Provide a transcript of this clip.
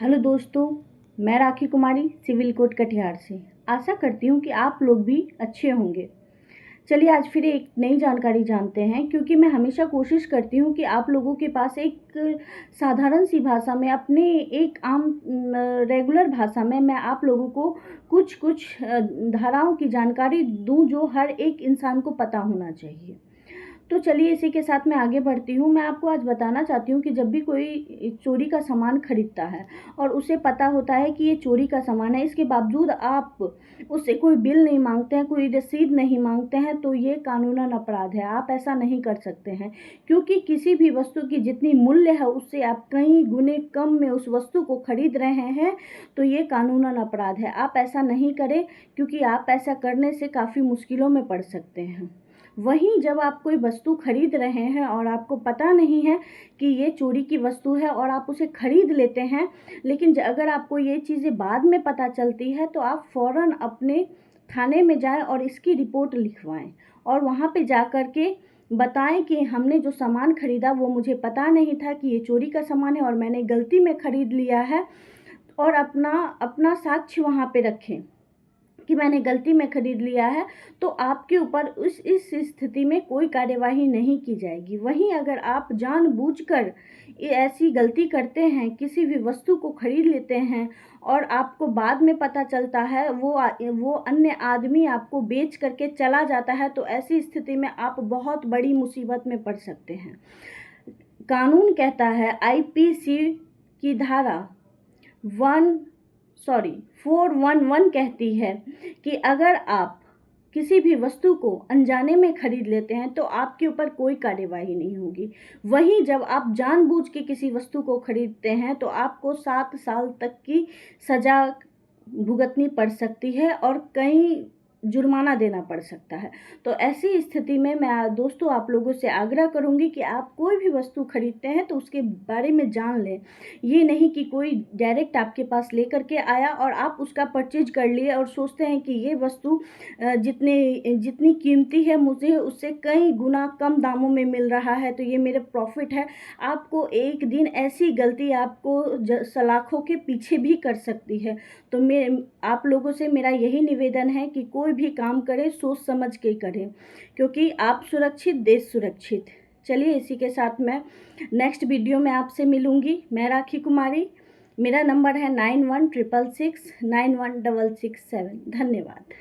Hello दोस्तों, मैं राखी कुमारी civil code Katihar से। आशा करती हूँ कि आप लोग भी अच्छे होंगे। चलिए आज फिर एक नई जानकारी जानते हैं, क्योंकि मैं हमेशा कोशिश करती हूँ कि आप लोगों के पास एक साधारण सी भाषा में, अपने एक आम रेगुलर भाषा में मैं आप लोगों को कुछ कुछ धाराओं की जानकारी दूँ जो हर एक इंसान को पता होना चाहिए। तो चलिए इसी के साथ मैं आगे बढ़ती हूँ। मैं आपको आज बताना चाहती हूँ कि जब भी कोई चोरी का सामान खरीदता है और उसे पता होता है कि ये चोरी का सामान है, इसके बावजूद आप उससे कोई बिल नहीं मांगते हैं, कोई रसीद नहीं मांगते हैं, तो ये कानूनन अपराध है। आप ऐसा नहीं कर सकते हैं, क्योंकि किसी भी वस्तु की जितनी मूल्य है उससे आप कई गुने कम में उस वस्तु को खरीद रहे हैं, तो ये कानूनन अपराध है। आप ऐसा नहीं करें, क्योंकि आप ऐसा करने से काफ़ी मुश्किलों में पड़ सकते हैं। वहीं जब आप कोई वस्तु खरीद रहे हैं और आपको पता नहीं है कि ये चोरी की वस्तु है और आप उसे खरीद लेते हैं, लेकिन अगर आपको ये चीज़ें बाद में पता चलती है, तो आप फ़ौरन अपने थाने में जाएं और इसकी रिपोर्ट लिखवाएं और वहाँ पे जा कर के बताएं कि हमने जो सामान खरीदा वो मुझे पता नहीं था कि ये चोरी का सामान है और मैंने गलती में ख़रीद लिया है, और अपना साक्ष्य वहाँ पे रखें कि मैंने गलती में ख़रीद लिया है। तो आपके ऊपर इस स्थिति में कोई कार्यवाही नहीं की जाएगी। वहीं अगर आप जानबूझकर ऐसी गलती करते हैं, किसी भी वस्तु को खरीद लेते हैं और आपको बाद में पता चलता है वो अन्य आदमी आपको बेच करके चला जाता है, तो ऐसी स्थिति में आप बहुत बड़ी मुसीबत में पड़ सकते हैं। कानून कहता है, आईपीसी की धारा 411 कहती है कि अगर आप किसी भी वस्तु को अनजाने में खरीद लेते हैं तो आपके ऊपर कोई कार्यवाही नहीं होगी। वहीं जब आप जानबूझ के किसी वस्तु को खरीदते हैं तो आपको 7 साल तक की सज़ा भुगतनी पड़ सकती है और कई जुर्माना देना पड़ सकता है। तो ऐसी स्थिति में मैं दोस्तों आप लोगों से आग्रह करूंगी कि आप कोई भी वस्तु खरीदते हैं तो उसके बारे में जान लें। ये नहीं कि कोई डायरेक्ट आपके पास लेकर के आया और आप उसका परचेज कर लिए और सोचते हैं कि ये वस्तु जितनी कीमती है मुझे उससे कई गुना कम दामों में मिल रहा है, तो ये मेरा प्रॉफिट है। आपको एक दिन ऐसी गलती आपको सलाखों के पीछे भी कर सकती है। तो आप लोगों से मेरा यही निवेदन है कि कोई भी काम करें सोच समझ के करें, क्योंकि आप सुरक्षित देश सुरक्षित। चलिए इसी के साथ मैं नेक्स्ट वीडियो में आपसे मिलूंगी। मैं राखी कुमारी, मेरा नंबर है 9166691667। धन्यवाद।